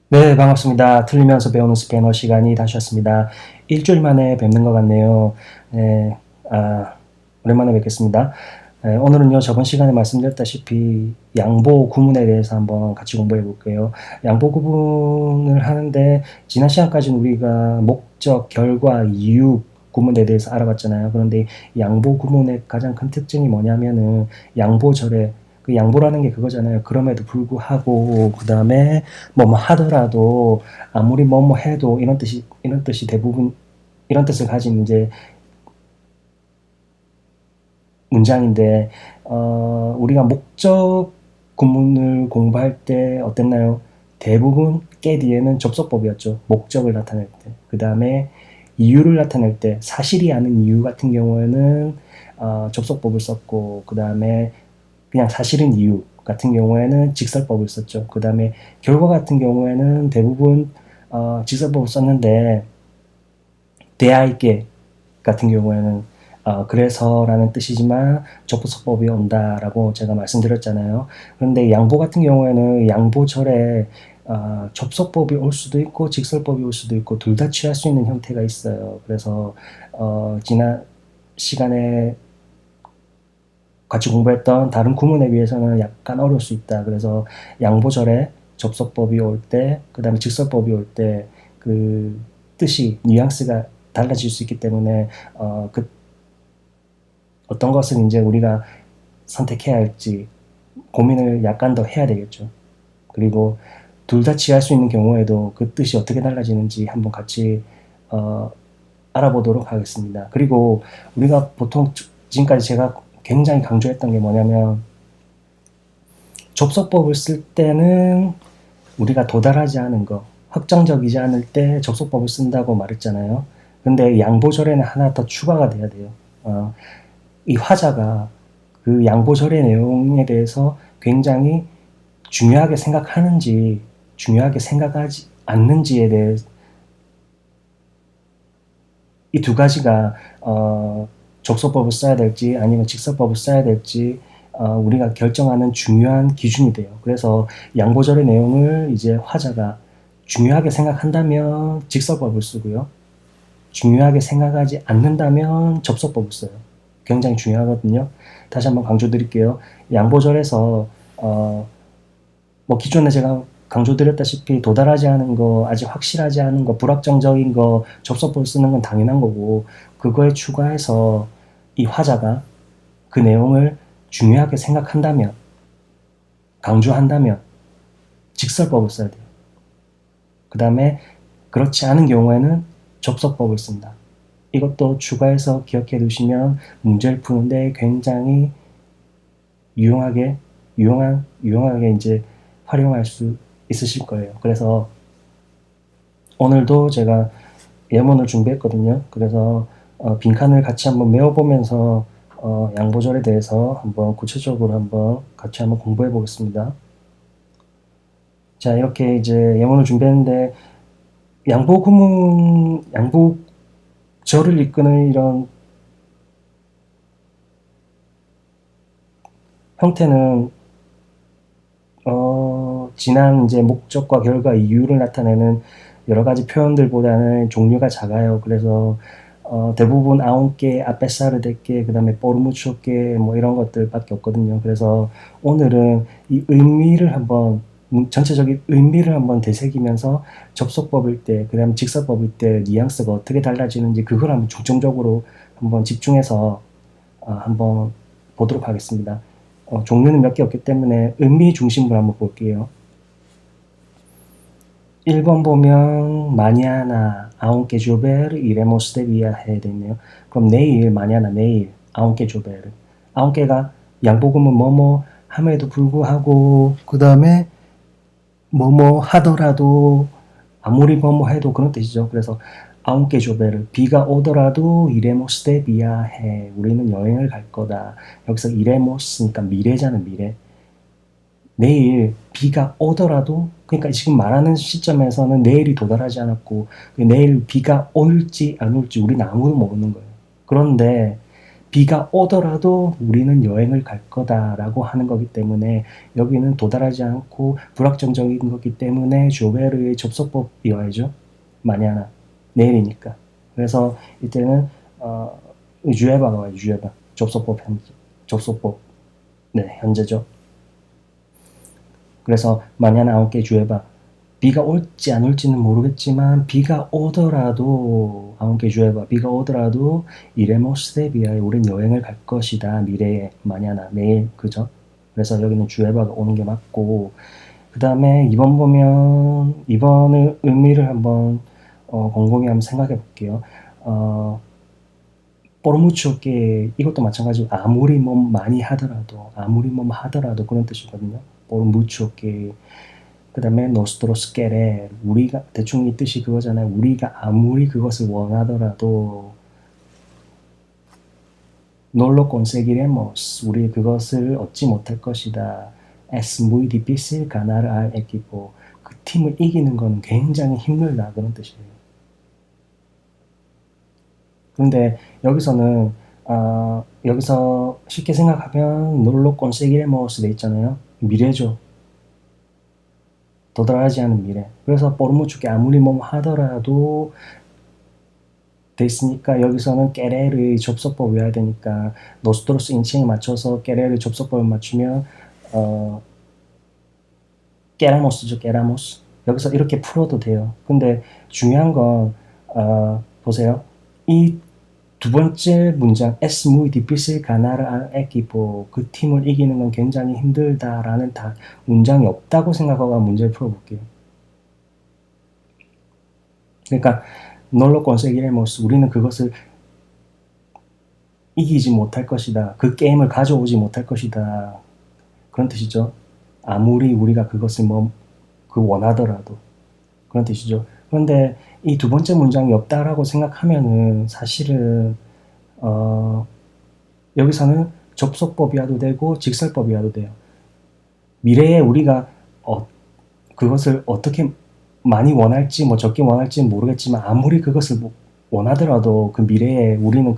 네, 반갑습니다. 틀리면서 배우는 스페인어 시간이 다시 왔습니다. 일주일 만에 뵙는 것 같네요. 네, 오랜만에 뵙겠습니다. 네, 오늘은요, 저번 시간에 말씀드렸다시피 양보 구문에 대해서 한번 같이 공부해 볼게요. 양보 구문을 하는데, 지난 시간까지는 우리가 목적, 결과, 이유 구문에 대해서 알아봤잖아요. 그런데 양보 구문의 가장 큰 특징이 뭐냐면은 양보절에 그 양보라는 게 그거잖아요. 그럼에도 불구하고 그다음에 뭐뭐 하더라도 아무리 뭐뭐 해도 이런 뜻이 대부분 이런 뜻을 가진 이제 문장인데 우리가 목적 구문을 공부할 때 어땠나요? 대부분 깨 뒤에는 접속법이었죠. 목적을 나타낼 때. 그 다음에 이유를 나타낼 때 사실이 아닌 이유 같은 경우에는 접속법을 썼고 그 다음에 그냥 사실은 이유 같은 경우에는 직설법을 썼죠. 그 다음에 결과 같은 경우에는 대부분 직설법을 썼는데 대할게 같은 경우에는 그래서라는 뜻이지만 접속법이 온다라고 제가 말씀드렸잖아요. 그런데 양보 같은 경우에는 양보절에 접속법이 올 수도 있고 직설법이 올 수도 있고 둘 다 취할 수 있는 형태가 있어요. 그래서 지난 시간에 같이 공부했던 다른 구문에 비해서는 약간 어려울 수 있다. 그래서 양보절에 접속법이 올 때, 그 다음에 직설법이 올 때, 그 뜻이, 뉘앙스가 달라질 수 있기 때문에, 어떤 것은 이제 우리가 선택해야 할지 고민을 약간 더 해야 되겠죠. 그리고 둘 다 취할 수 있는 경우에도 그 뜻이 어떻게 달라지는지 한번 같이, 어, 알아보도록 하겠습니다. 그리고 우리가 보통 지금까지 제가 굉장히 강조했던 게 뭐냐면 접속법을 쓸 때는 우리가 도달하지 않은 거, 확정적이지 않을 때 접속법을 쓴다고 말했잖아요. 근데 양보절에는 하나 더 추가가 돼야 돼요. 이 화자가 그 양보절의 내용에 대해서 굉장히 중요하게 생각하는지, 중요하게 생각하지 않는지에 대해 이 두 가지가 접속법을 써야 될지 아니면 직설법을 써야 될지 우리가 결정하는 중요한 기준이 돼요. 그래서 양보절의 내용을 이제 화자가 중요하게 생각한다면 직설법을 쓰고요. 중요하게 생각하지 않는다면 접속법을 써요. 굉장히 중요하거든요. 다시 한번 강조드릴게요. 양보절에서 뭐 기존에 제가 강조드렸다시피 도달하지 않은 거, 아직 확실하지 않은 거, 불확정적인 거 접속법을 쓰는 건 당연한 거고 그거에 추가해서 이 화자가 그 내용을 중요하게 생각한다면, 강조한다면 직설법을 써야 돼요. 그 다음에 그렇지 않은 경우에는 접속법을 쓴다. 이것도 추가해서 기억해 두시면 문제를 푸는데 굉장히 유용하게 이제 활용할 수 있으실 거예요. 그래서 오늘도 제가 예문을 준비했거든요. 그래서 빈칸을 같이 한번 메워보면서 양보절에 대해서 한번 구체적으로 한번 같이 한번 공부해 보겠습니다. 자, 이렇게 이제 예문을 준비했는데 양보절을 이끄는 이런 형태는 지난 이제 목적과 결과, 이유를 나타내는 여러 가지 표현들보다는 종류가 작아요. 그래서 대부분 아운께, 아페사르데께, 그 다음에 포르무초께 뭐 이런 것들밖에 없거든요. 그래서 오늘은 이 의미를 한번 전체적인 의미를 한번 되새기면서 접속법일 때, 그 다음에 직설법일 때 뉘앙스가 어떻게 달라지는지 그걸 한번 중점적으로 한번 집중해서 한번 보도록 하겠습니다. 종류는 몇 개 없기 때문에 의미 중심으로 한번 볼게요. 1번 보면 mañana aunque llover iremos de viaje 돼 있네요. 그럼 내일 mañana 내일 aunque llover aunque가 양보구문 뭐뭐 함에도 불구하고 그 다음에 뭐뭐 하더라도 아무리 뭐뭐 해도 그런 뜻이죠. 그래서 aunque llover 비가 오더라도 iremos de viaje 우리는 여행을 갈 거다. 여기서 iremos니까 미래잖아 미래. 내일 비가 오더라도 그러니까 지금 말하는 시점에서는 내일이 도달하지 않았고 내일 비가 올지 안 올지 우리는 아무도 모르는 거예요. 그런데 비가 오더라도 우리는 여행을 갈 거다라고 하는 거기 때문에 여기는 도달하지 않고 불확정적인 거기 때문에 조베르의 접속법이 와야죠. 마냐나 내일이니까. 그래서 이때는 주에바가 와요. 주에바 접속법 현재 접속법 네 현재죠. 그래서 마냐나 아웃게 주에바 비가 올지 안 올지는 모르겠지만 비가 오더라도 아웃게 주에바 비가 오더라도 이레모스 데비아에 우린 여행을 갈 것이다. 미래에 마냐나 내일 그죠? 그래서 여기는 주에바가 오는 게 맞고 그 다음에 2번 보면 2번의 의미를 한번 곰곰이 한번 생각해 볼게요. 포르무초게 이것도 마찬가지고 아무리 뭐 많이 하더라도 그런 뜻이거든요. 포르무초게 그 다음에 노스트로스 깨레 우리가 대충 이 뜻이 그거잖아요. 우리가 아무리 그것을 원하더라도 놀로 conseguiremos 우리 그것을 얻지 못할 것이다. Es muy difícil ganar al equipo 그 팀을 이기는 건 굉장히 힘들다 그런 뜻이에요. 그런데 여기서는 여기서 쉽게 생각하면 놀로 conseguiremos 돼 있잖아요. 미래죠. 도달하지 않은 미래. 그래서 포르무축게 아무리 뭐 하더라도 돼 있으니까 여기서는 깨레르의 접속법 외워야 되니까 노스트로스 인칭에 맞춰서 깨레르의 접속법을 맞추면 깨라모스죠. 깨라모스. 여기서 이렇게 풀어도 돼요. 근데 중요한 건 보세요. 이 두 번째 문장 Es muy difícil ganar al equipo 그 팀을 이기는 건 굉장히 힘들다라는 문장이 없다고 생각하고 문제를 풀어볼게요. 그러니까 놀로 conseguiremos 우리는 그것을 이기지 못할 것이다. 그 게임을 가져오지 못할 것이다. 그런 뜻이죠. 아무리 우리가 그것을 원하더라도 그런 뜻이죠. 그런데 이 두 번째 문장이 없다라고 생각하면은 사실은 여기서는 접속법이어도 되고 직설법이어도 돼요. 미래에 우리가 그것을 어떻게 많이 원할지 적게 원할지는 모르겠지만 아무리 그것을 원하더라도 그 미래에 우리는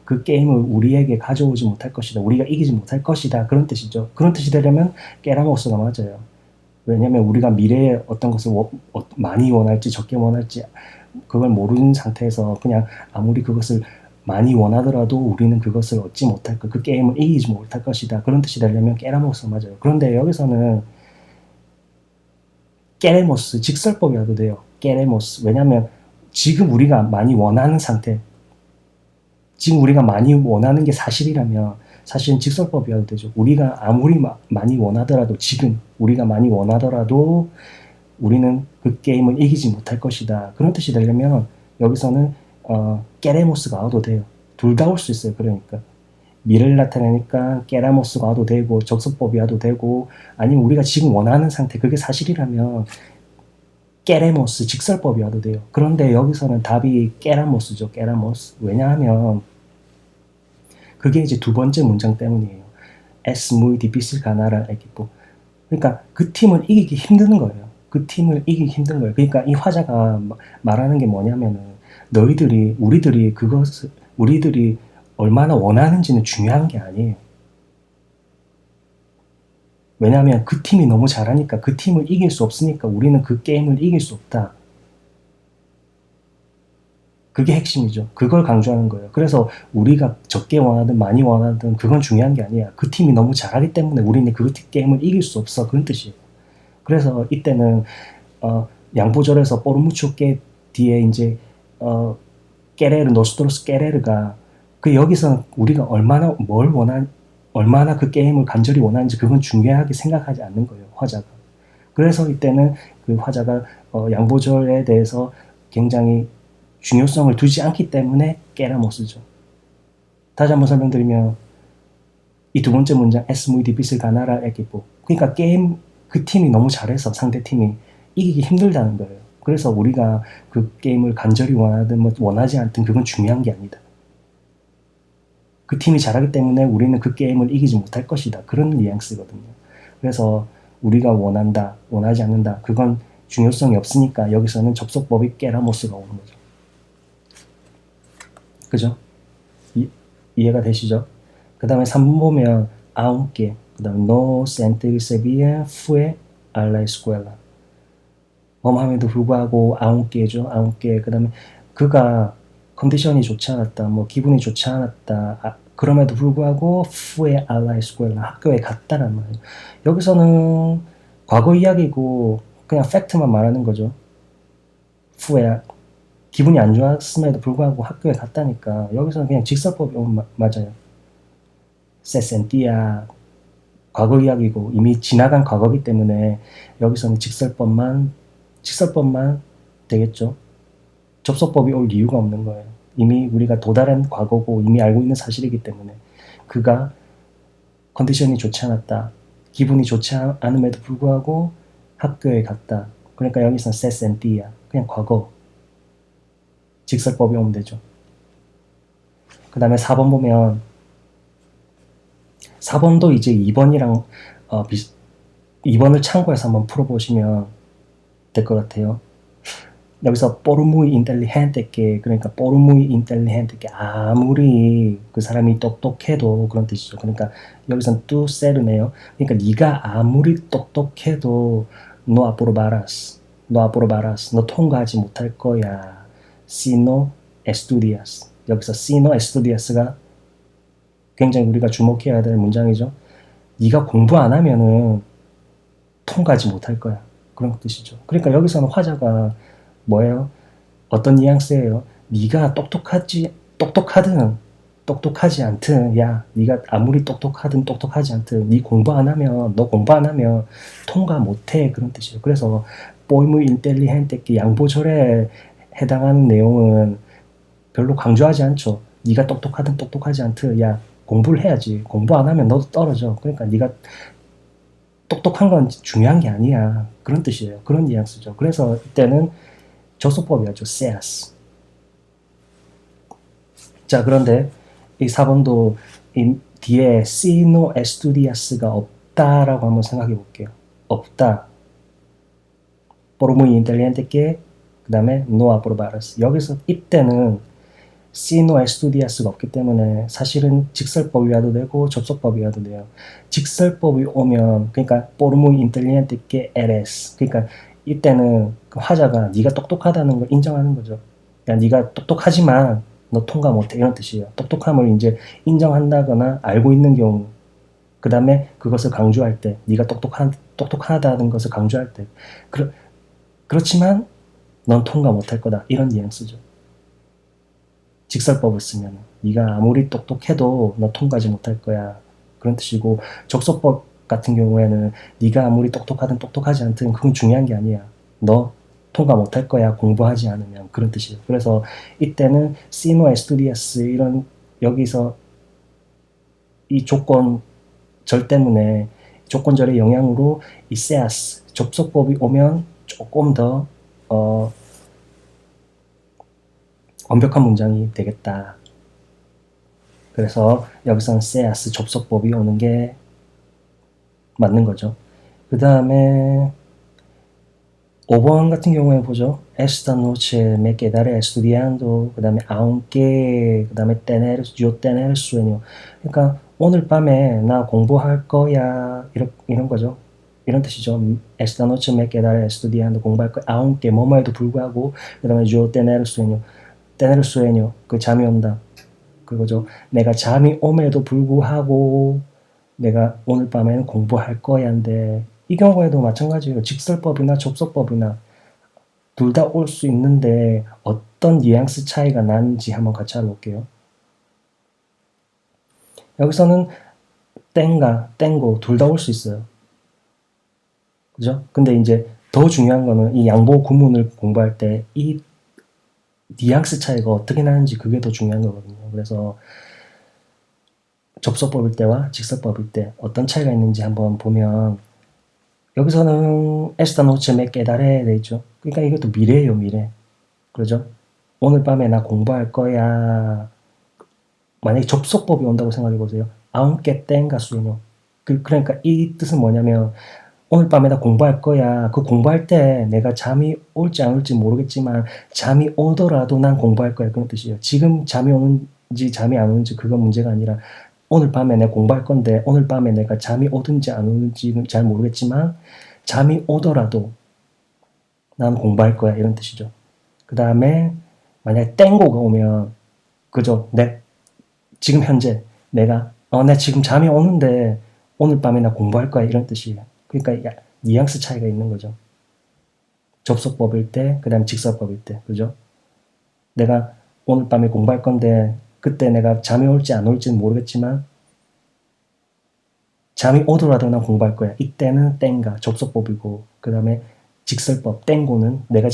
그 게임을 우리에게 가져오지 못할 것이다. 우리가 이기지 못할 것이다. 그런 뜻이죠. 그런 뜻이 되려면 깨라모스가 맞아요. 왜냐하면 우리가 미래에 어떤 것을 많이 원할지 적게 원할지 그걸 모르는 상태에서 그냥 아무리 그것을 많이 원하더라도 우리는 그것을 얻지 못할 것, 그 게임을 이기지 못할 것이다. 그런 뜻이 되려면 깨라모스가 맞아요. 그런데 여기서는 깨레모스, 직설법이라도 돼요. 깨레모스. 왜냐하면 지금 우리가 많이 원하는 상태, 지금 우리가 많이 원하는 게 사실이라면 사실은 직설법이어도 되죠. 우리가 아무리 많이 원하더라도 지금 우리가 많이 원하더라도 우리는 그 게임을 이기지 못할 것이다. 그런 뜻이 되려면 여기서는 깨레모스가 와도 돼요. 둘 다 올 수 있어요. 그러니까 미래를 나타내니까 깨라모스가 와도 되고 적설법이 와도 되고 아니면 우리가 지금 원하는 상태 그게 사실이라면 깨레모스 직설법이 와도 돼요. 그런데 여기서는 답이 깨라모스죠. 깨라모스. 왜냐하면 그게 이제 두 번째 문장 때문이에요. Es muy difícil ganar al equipo. 그러니까 그 팀을 이기기 힘든 거예요. 그 팀을 이기기 힘든 거예요. 그러니까 이 화자가 말하는 게 뭐냐면은 우리들이 얼마나 원하는지는 중요한 게 아니에요. 왜냐하면 그 팀이 너무 잘하니까 그 팀을 이길 수 없으니까 우리는 그 게임을 이길 수 없다. 그게 핵심이죠. 그걸 강조하는 거예요. 그래서 우리가 적게 원하든 많이 원하든 그건 중요한 게 아니야. 그 팀이 너무 잘하기 때문에 우리는 그 게임을 이길 수 없어. 그런 뜻이에요. 그래서 이때는 양보절에서 포르무초게 뒤에 이제 깨레르 노스트로스 깨레르가 그 여기서 우리가 얼마나 그 게임을 간절히 원하는지 그건 중요하게 생각하지 않는 거예요. 화자가. 그래서 이때는 그 화자가 양보절에 대해서 굉장히 중요성을 두지 않기 때문에 깨라모스죠. 다시 한번 설명드리면 이 두 번째 문장 Es muy difícil ganar al equipo. 그러니까 그 팀이 너무 잘해서 상대 팀이 이기기 힘들다는 거예요. 그래서 우리가 그 게임을 간절히 원하든 원하지 않든 그건 중요한 게 아니다. 그 팀이 잘하기 때문에 우리는 그 게임을 이기지 못할 것이다. 그런 뉘앙스거든요. 그래서 우리가 원한다, 원하지 않는다. 그건 중요성이 없으니까 여기서는 접속법이 깨라모스가 오는 거죠. 그죠? 이해가 되시죠? 그 다음에 3번 보면 aunque, 그 다음에 no sentirse bien fue a la escuela. 뭐함에도 불구하고 aunque죠. aunque. 그 다음에 그가 컨디션이 좋지 않았다, 뭐 기분이 좋지 않았다, 그럼에도 불구하고 fue a la escuela, 학교에 갔다란 말이에요. 여기서는 과거 이야기고 그냥 팩트만 말하는 거죠. fue, 기분이 안 좋았음에도 불구하고 학교에 갔다니까 여기서는 그냥 직설법이 맞아요. se sentía, 과거 이야기고 이미 지나간 과거기 때문에 여기서는 직설법만 되겠죠. 접속법이 올 이유가 없는 거예요. 이미 우리가 도달한 과거고 이미 알고 있는 사실이기 때문에 그가 컨디션이 좋지 않았다, 기분이 좋지 않음에도 불구하고 학교에 갔다. 그러니까 여기서는 se sentía, 그냥 과거, 직설법이 오면 되죠. 그 다음에 4번 보면 4번도 이제 2번이랑 2번을 참고해서 한번 풀어보시면 될 것 같아요. 여기서 por muy inteligente que, 그러니까 por muy inteligente que, 아무리 그 사람이 똑똑해도, 그런 뜻이죠. 그러니까 여기서는 tú ser네요. 그러니까 네가 아무리 똑똑해도 no aprobarás, 너 통과하지 못할 거야. si no estudias. 여기서 si no estudias가 굉장히 우리가 주목해야 될 문장이죠. 네가 공부 안 하면은 통과하지 못할 거야. 그런 뜻이죠. 그러니까 여기서는 화자가 뭐예요? 어떤 뉘앙스예요? 네가 똑똑하든 똑똑하지 않든, 야, 네가 아무리 똑똑하든 똑똑하지 않든 너 공부 안 하면 통과 못해. 그런 뜻이에요. 그래서 muy inteligente, 양보절에 해당하는 내용은 별로 강조하지 않죠. 네가 똑똑하든 똑똑하지 않든, 야, 공부를 해야지. 공부 안 하면 너도 떨어져. 그러니까 네가 똑똑한 건 중요한 게 아니야. 그런 뜻이에요. 그런 뉘앙스죠. 그래서 이때는 접속법이었죠. seas. 자, 그런데 이 4번도 이 뒤에 si no estudias가 없다라고 한번 생각해 볼게요. 없다. por muy inteligente que, 그 다음에 no aprobarás. 여기서 이때는 si no estudias가 없기 때문에 사실은 직설법이어도 되고 접속법이어도 돼요. 직설법이 오면, 그러니까 por muy inteligente que eres, 그러니까 이때는 그 화자가 네가 똑똑하다는 걸 인정하는 거죠. 야, 네가 똑똑하지만 너 통과 못해, 이런 뜻이에요. 똑똑함을 이제 인정한다거나 알고 있는 경우, 그 다음에 그것을 강조할 때, 네가 똑똑하다는 것을 강조할 때, 그렇지만 넌 통과 못할 거다, 이런 뉘앙스죠. 직설법을 쓰면 네가 아무리 똑똑해도 너 통과하지 못할 거야, 그런 뜻이고, 접속법 같은 경우에는 네가 아무리 똑똑하든 똑똑하지 않든 그건 중요한 게 아니야. 너 통과 못할 거야, 공부하지 않으면. 그런 뜻이에요. 그래서 이때는 si no estudias, 이런 여기서 이 조건절 때문에, 조건절의 영향으로 이 seas, 접속법이 오면 조금 더 완벽한 문장이 되겠다. 그래서 여기서는 seas, 접속법이 오는 게 맞는 거죠. 그 다음에 5번 같은 경우에 보죠. Esta noche me quedaré estudiando, 그 다음에 aunque, 그 다음에 yo tener sueño. 그러니까 오늘 밤에 나 공부할 거야, 이런 거죠. 이런 뜻이죠. Esta noche me quedaré estudiando, 공부할 거야. aunque, 뭐뭐에도 불구하고, 그 다음에 yo tener sueño, 그 잠이 온다. 그거죠. 내가 잠이 옴에도 불구하고 내가 오늘 밤에는 공부할 거야인데, 이 경우에도 마찬가지예요. 직설법이나 접속법이나 둘 다 올 수 있는데 어떤 뉘앙스 차이가 나는지 한번 같이 알아볼게요. 여기서는 땡과 땡고 둘 다 올 수 있어요. 그죠? 근데 이제 더 중요한 거는 이 양보 구문을 공부할 때 이 뉘앙스 차이가 어떻게 나는지, 그게 더 중요한 거거든요. 그래서 접속법일 때와 직설법일 때 어떤 차이가 있는지 한번 보면, 여기서는 esta noche me quedaré 돼 있죠. 그러니까 이것도 미래예요, 미래. 그러죠? 오늘 밤에 나 공부할 거야. 만약에 접속법이 온다고 생각해 보세요. aunque tenga sueño. 그러니까 이 뜻은 뭐냐면, 오늘 밤에 나 공부할 거야. 그 공부할 때 내가 잠이 올지 안 올지 모르겠지만 잠이 오더라도 난 공부할 거야. 그런 뜻이에요. 지금 잠이 오는 오는지 잠이 안 오는지 그건 문제가 아니라 오늘 밤에 내가 공부할 건데 오늘 밤에 내가 잠이 오든지 안 오는지는 잘 모르겠지만 잠이 오더라도 난 공부할 거야 이런 뜻이죠. 그 다음에 만약에 땡고가 오면 그죠? 지금 현재 내가 지금 잠이 오는데 오늘 밤에 나 공부할 거야 이런 뜻이에요. 그러니까 뉘앙스 차이가 있는 거죠. 접속법일 때, 그 다음에 직설법일 때, 그죠? 내가 오늘 밤에 공부할 건데 그때 내가 잠이 올지 안 올지는 모르겠지만 잠이 오더라도 난 공부할 거야. 이때는 땡가 접속법이고 그 다음에 직설법 땡고는 내가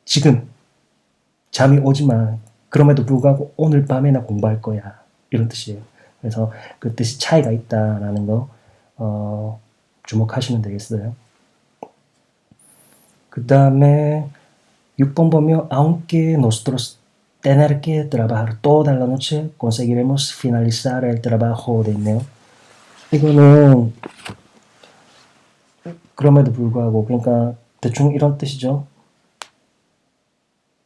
지금 잠이 오지만 그럼에도 불구하고 오늘 밤에 나 공부할 거야 이런 뜻이에요. 그래서 그 뜻이 차이가 있다라는 거 주목하시면 되겠어요. 그 다음에 6번 보면 aunque nosotros tener que trabajar toda la noche conseguiremos finalizar el trabajo 돼 있네요. 이거는 그럼에도 불구하고 그러니까 대충 이런 뜻이죠.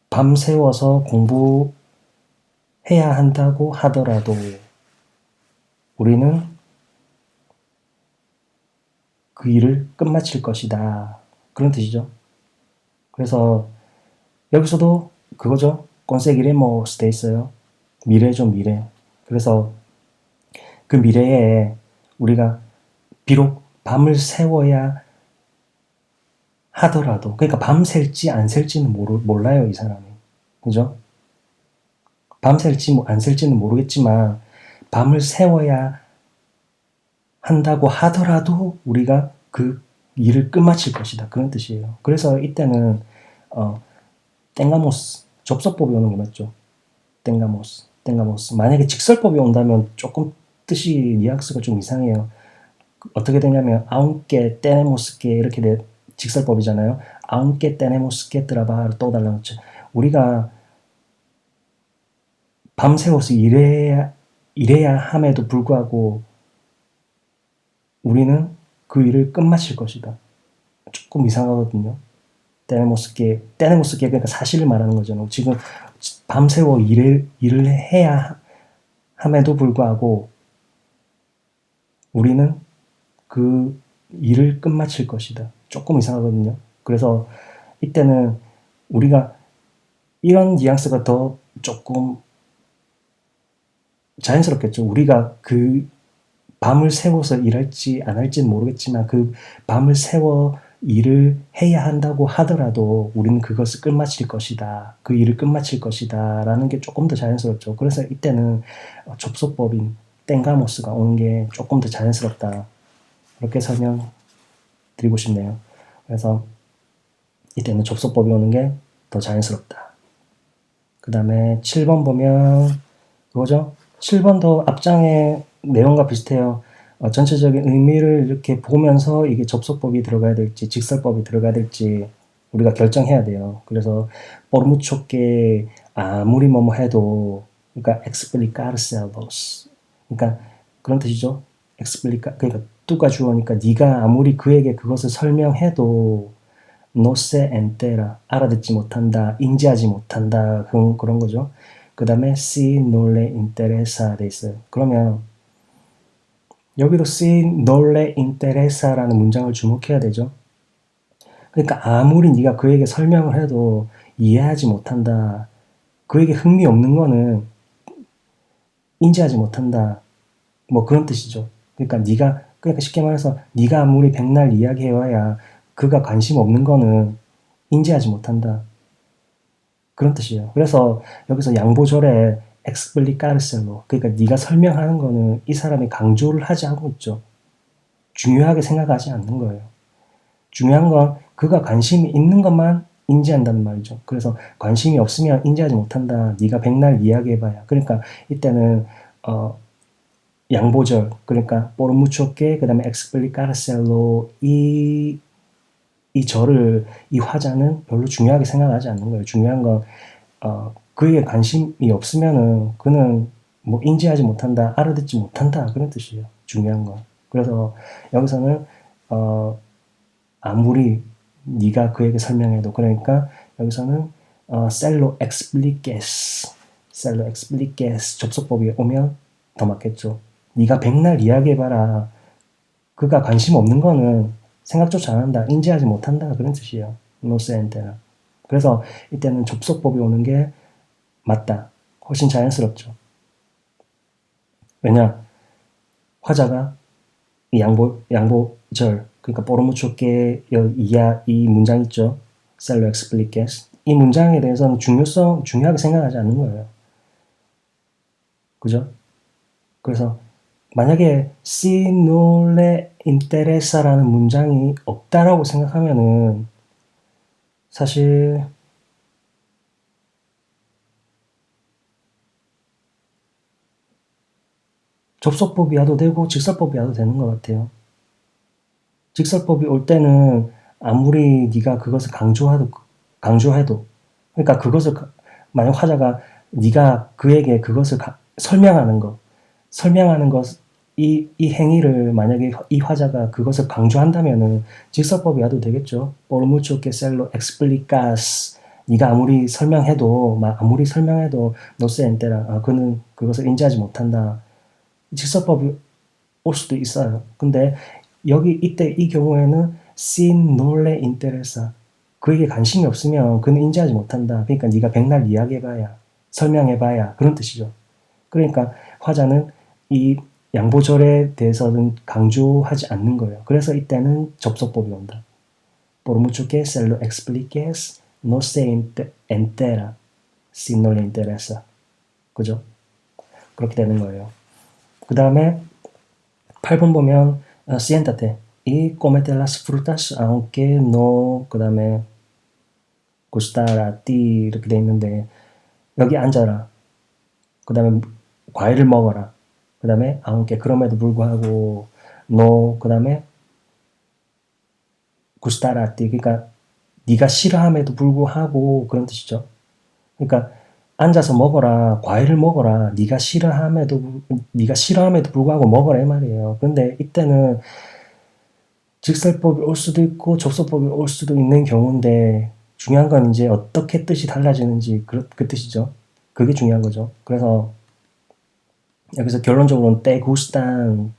밤새워서 공부해야 한다고 하더라도 우리는 그 일을 끝마칠 것이다. 그런 뜻이죠. 그래서 여기서도 그거죠. conseguiremos 돼 있어요. 미래죠, 미래. 그래서 그 미래에 우리가 비록 밤을 새워야 하더라도 그러니까 밤샐지 안 샐지는 몰라요, 이 사람이. 그죠? 밤샐지 안 샐지는 모르겠지만 밤을 새워야 한다고 하더라도 우리가 그 일을 끝마칠 것이다. 그런 뜻이에요. 그래서 이때는 땡가모스 접속법이 오는 게 맞죠. 땡가모스. 만약에 직설법이 온다면 조금 뜻이 뉘앙스가 좀 이상해요. 어떻게 되냐면 aunque tenemos que 이렇게 직설법이잖아요. aunque tenemos que trabajar toda la noche. 우리가 밤새워서 일해야 함에도 불구하고 우리는 그 일을 끝마칠 것이다. 조금 이상하거든요. tenemos que 그러니까 사실을 말하는 거잖아요. 지금 밤새워 일을 해야 함에도 불구하고 우리는 그 일을 끝마칠 것이다. 조금 이상하거든요. 그래서 이때는 우리가 이런 뉘앙스가 더 조금 자연스럽겠죠. 우리가 그 밤을 새워서 일할지 안 할지는 모르겠지만 그 밤을 새워 일을 해야 한다고 하더라도 우리는 그것을 끝마칠 것이다. 그 일을 끝마칠 것이다. 라는 게 조금 더 자연스럽죠. 그래서 이때는 접속법인 땡가모스가 오는 게 조금 더 자연스럽다. 그렇게 설명드리고 싶네요. 그래서 이때는 접속법이 오는 게 더 자연스럽다. 그 다음에 7번 보면 그거죠? 7번도 앞장의 내용과 비슷해요. 전체적인 의미를 이렇게 보면서 이게 접속법이 들어가야 될지 직설법이 들어가야 될지 우리가 결정해야 돼요. 그래서 por mucho que 아무리 뭐뭐 해도 그러니까 explicarlos 그러니까 그런 뜻이죠. 그러니까 뚜가 주어니까 네가 아무리 그에게 그것을 설명해도 no se entera 알아듣지 못한다, 인지하지 못한다 그런 거죠. 그 다음에 si no le interesa 돼 있어요. 그러면 여기도 si no le interesa라는 문장을 주목해야 되죠. 그러니까 아무리 네가 그에게 설명을 해도 이해하지 못한다. 그에게 흥미 없는 거는 인지하지 못한다. 뭐 그런 뜻이죠. 그러니까 쉽게 말해서 네가 아무리 백날 이야기해와야 그가 관심 없는 거는 인지하지 못한다. 그런 뜻이에요. 그래서 여기서 양보절에 explicarlo 그러니까 네가 설명하는 거는 이 사람이 강조를 하지 않고 있죠. 중요하게 생각하지 않는 거예요. 중요한 건 그가 관심이 있는 것만 인지한다는 말이죠. 그래서 관심이 없으면 인지하지 못한다. 네가 백날 이야기해봐야. 그러니까 이때는 양보절 그러니까 por mucho que 그 다음에 explicarlo 이 절을 이 화자는 별로 중요하게 생각하지 않는 거예요. 중요한 건 그에게 관심이 없으면은 그는 뭐 인지하지 못한다, 알아듣지 못한다 그런 뜻이에요. 중요한 건. 그래서 여기서는 아무리 네가 그에게 설명해도 그러니까 여기서는 cello expliques 셀로 expliques 접속법이 오면 더 맞겠죠. 네가 백날 이야기해봐라. 그가 관심 없는 거는 생각조차 안 한다. 인지하지 못한다. 그런 뜻이에요. no sé entera. 그래서 이때는 접속법이 오는 게 맞다. 훨씬 자연스럽죠. 왜냐? 화자가 이 양보절, 그러니까 포르무초께 이 문장 있죠. 셀로 expliques. 이 문장에 대해서는 중요하게 생각하지 않는 거예요. 그죠? 그래서 만약에 si no le interesa라는 문장이 없다라고 생각하면은 사실 접속법이 와도 되고 직설법이 와도 되는 것 같아요. 직설법이 올 때는 아무리 네가 그것을 강조해도 그러니까 그것을 만약 화자가 네가 그에게 그것을 설명하는 것, 이 행위를 만약에 이 화자가 그것을 강조한다면은 직설법이 와도 되겠죠. Por mucho que se lo explicas. 네가 아무리 설명해도 no se entera. 그는 그것을 인지하지 못한다. 직설법이 올 수도 있어요. 근데 이때 이 경우에는 sin no le interesa. 그에게 관심이 없으면 그는 인지하지 못한다. 그러니까 네가 백날 이야기해봐야, 설명해봐야 그런 뜻이죠. 그러니까 화자는 이 양보절에 대해서는 강조하지 않는 거예요. 그래서 이때는 접속법이 온다. Por mucho que se lo expliques, no se entera si no le interesa. 그죠? 그렇게 되는 거예요. 그 다음에 8번 보면 siéntate y cómete las frutas aunque no 그 다음에 gustar a ti 이렇게 돼 있는데 여기 앉아라. 그 다음에 과일을 먹어라. 그 다음에 aunque 그럼에도 불구하고 no 그 다음에 gustar a ti 그러니까 네가 싫어함에도 불구하고 그런 뜻이죠. 그러니까 앉아서 먹어라, 과일을 먹어라. 네가 싫어함에도 불구하고 먹어라 이 말이에요. 근데 이때는 직설법이 올 수도 있고 접속법이 올 수도 있는 경우인데 중요한 건 이제 어떻게 뜻이 달라지는지 그 뜻이죠. 그게 중요한 거죠. 그래서 여기서 결론적으로는 te gustan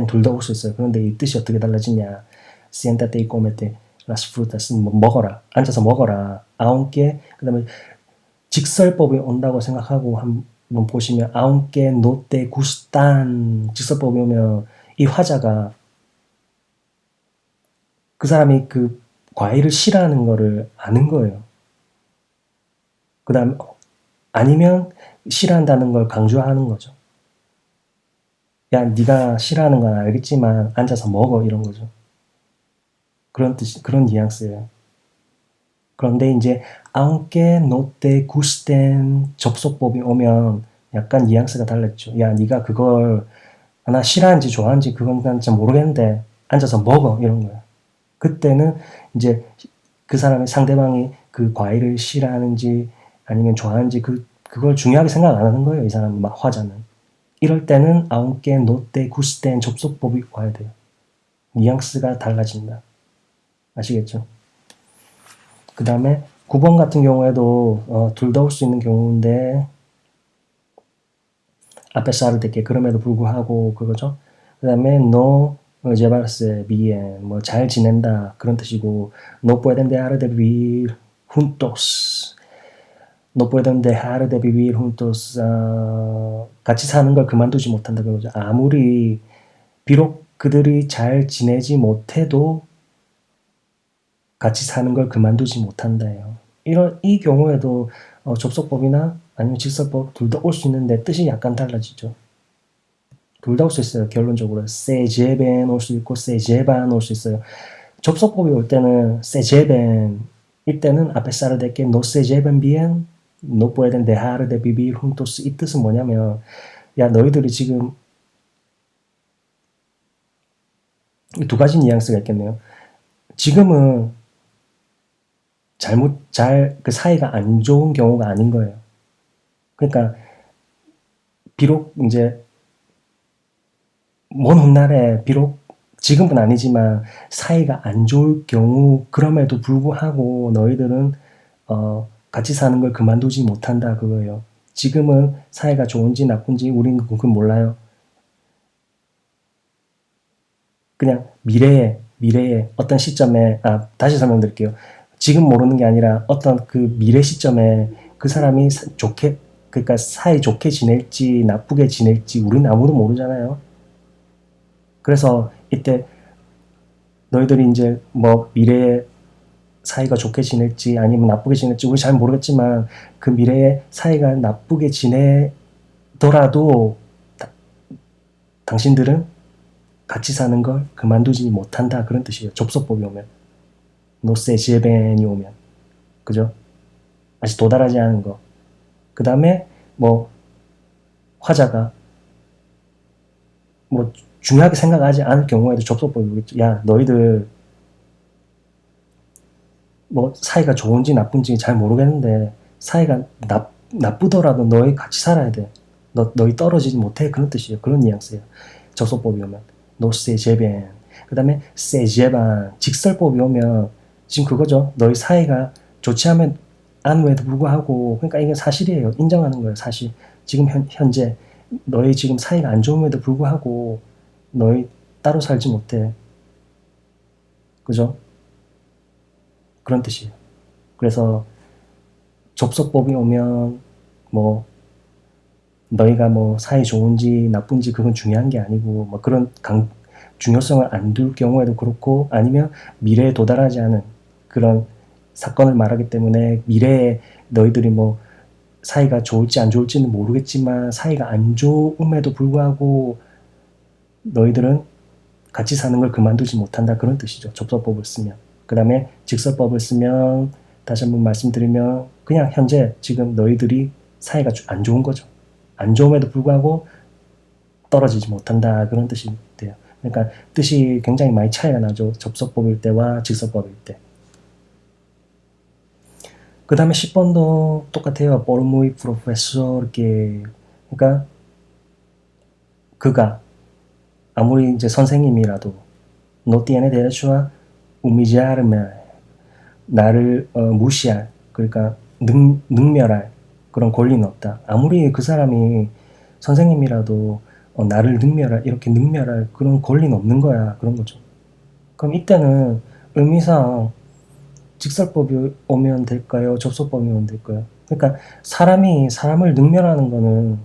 둘 다 올 수 있어요. 그런데 이 뜻이 어떻게 달라지냐? siéntate y cómete las frutas 먹어라, 앉아서 먹어라. aunque 그다음에 직설법이 온다고 생각하고 한번 보시면 aunque no te gustan 직설법이 오면 이 화자가 그 사람이 그 과일을 싫어하는 거를 아는 거예요. 그 다음 아니면 싫어한다는 걸 강조하는 거죠. 야, 네가 싫어하는 건 알겠지만 앉아서 먹어 이런 거죠. 그런 뉘앙스예요. 그런데 이제 aunque no te gusten 접속법이 오면 약간 뉘앙스가 달랐죠. 야, 네가 그걸 나 싫어하는지 좋아하는지 그건 난 잘 모르겠는데 앉아서 먹어 이런 거예요. 그때는 이제 그 상대방이 그 과일을 싫어하는지 아니면 좋아하는지 그걸 중요하게 생각 안 하는 거예요. 이 사람 화자는. 이럴 때는 aunque no te gusten 접속법이 와야 돼요. 뉘앙스가 달라진다. 아시겠죠? 그 다음에 9번 같은 경우에도 둘 다 올 수 있는 경우인데 a pesar de que 그럼에도 불구하고 그거죠. 그 다음에 no llevarse bien 뭐 잘 지낸다 그런 뜻이고 no pueden dejar de vivir juntos no pueden dejar de vivir juntos 같이 사는 걸 그만두지 못한다 그거죠. 아무리 비록 그들이 잘 지내지 못해도 같이 사는 걸 그만두지 못한다예요. 이 경우에도 접속법이나 아니면 직설법 둘 다 올 수 있는데 뜻이 약간 달라지죠. 둘 다 올 수 있어요. 결론적으로 se lleven 올 수 있고 se llevan 올 수 있어요. 접속법이 올 때는 se lleven 이때는 a pesar de que no se lleven bien no pueden dejar de vivir juntos 이 뜻은 뭐냐면 야 너희들이 지금 두 가지 뉘앙스가 있겠네요. 지금은 그 사이가 안 좋은 경우가 아닌 거예요. 그러니까 비록 이제 먼 훗날에 비록 지금은 아니지만 사이가 안 좋을 경우 그럼에도 불구하고 너희들은 같이 사는 걸 그만두지 못한다 그거예요. 지금은 사이가 좋은지 나쁜지 우리는 그건 몰라요. 그냥 미래에 어떤 시점에, 다시 설명드릴게요. 지금 모르는 게 아니라 어떤 그 미래 시점에 그 사람이 그러니까 사이 좋게 지낼지 나쁘게 지낼지 우리는 아무도 모르잖아요. 그래서 이때 너희들이 이제 뭐 미래에 사이가 좋게 지낼지 아니면 나쁘게 지낼지 우리 잘 모르겠지만 그 미래에 사이가 나쁘게 지내더라도 당신들은 같이 사는 걸 그만두지 못한다, 그런 뜻이에요. 접속법이 오면, 노세지에벤이 오면, 그죠? 아직 도달하지 않은 거. 그 다음에 뭐 화자가 뭐 중요하게 생각하지 않을 경우에도 접속법이 오겠죠. 야, 너희들 뭐 사이가 좋은지 나쁜지 잘 모르겠는데 사이가 나쁘더라도 너희 같이 살아야 돼. 너희 떨어지지 못해, 그런 뜻이에요. 그런 뉘앙스예요. 접속법이 오면 노세제벤. 그 다음에 세제반, 직설법이 오면 지금 그거죠. 너희 사이가 좋지 않음에도 불구하고, 그러니까 이게 사실이에요. 인정하는 거예요. 사실 지금 현재 너희 지금 사이가 안 좋음에도 불구하고 너희 따로 살지 못해. 그죠? 그런 뜻이에요. 그래서 접속법이 오면 뭐 너희가 뭐 사이 좋은지 나쁜지 그건 중요한 게 아니고, 뭐 그런 중요성을 안 둘 경우에도 그렇고, 아니면 미래에 도달하지 않은 그런 사건을 말하기 때문에 미래에 너희들이 뭐 사이가 좋을지 안 좋을지는 모르겠지만 사이가 안 좋음에도 불구하고 너희들은 같이 사는 걸 그만두지 못한다, 그런 뜻이죠. 접속법을 쓰면. 그 다음에 직설법을 쓰면 다시 한번 말씀드리면 그냥 현재 지금 너희들이 사이가 안 좋은 거죠. 안 좋음에도 불구하고 떨어지지 못한다, 그런 뜻이 돼요. 그러니까 뜻이 굉장히 많이 차이가 나죠. 접속법일 때와 직설법일 때. 그 다음에 10번도 똑같아요. por muy profesor que, 그러니까 그가 아무리 이제 선생님이라도 no tiene derecho a humillarme, 나를 무시할, 그러니까 능멸할 그런 권리는 없다. 아무리 그 사람이 선생님이라도 나를 이렇게 능멸할 그런 권리는 없는 거야, 그런 거죠. 그럼 이때는 의미상 직설법이 오면 될까요? 접속법이 오면 될까요? 그러니까 사람이 사람을 능멸하는 거는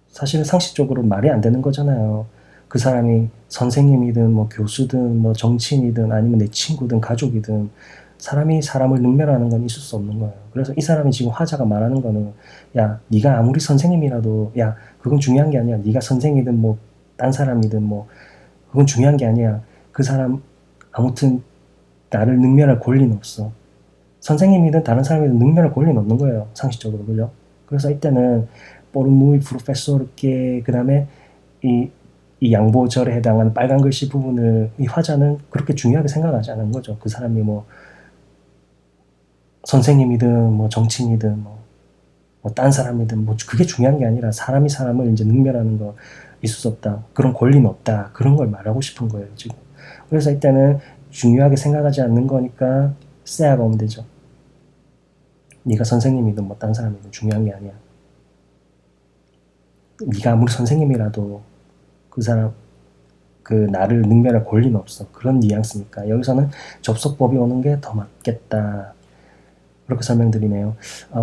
사실은 상식적으로 말이 안 되는 거잖아요. 그 사람이 선생님이든 뭐 교수든 뭐 정치인이든 아니면 내 친구든 가족이든 사람이 사람을 능멸하는 건 있을 수 없는 거예요. 그래서 이 사람이 지금 화자가 말하는 거는, 야, 네가 아무리 선생님이라도, 야, 그건 중요한 게 아니야. 네가 선생이든 뭐 딴 사람이든 뭐 그건 중요한 게 아니야. 그 사람 아무튼 나를 능멸할 권리는 없어. 선생님이든 다른 사람이든 능멸할 권리는 없는 거예요. 상식적으로. 그죠? 그래서 이때는 por muy profesor que, 그 다음에 이 양보절에 해당하는 빨간 글씨 부분을 이 화자는 그렇게 중요하게 생각하지 않은 거죠. 그 사람이 뭐 선생님이든 뭐 정치인이든 뭐 딴 사람이든 뭐 그게 중요한 게 아니라 사람이 사람을 이제 능멸하는 거 있을 수 없다. 그런 권리는 없다. 그런 걸 말하고 싶은 거예요, 지금. 그래서 이때는 중요하게 생각하지 않는 거니까 세아가 오면 되죠. 네가 선생님이든 뭐 딴 사람이든 중요한 게 아니야. 네가 아무리 선생님이라도 그 사람 나를 능멸할 권리는 없어. 그런 뉘앙스니까 여기서는 접속법이 오는 게 더 맞겠다. 그렇게 설명드리네요.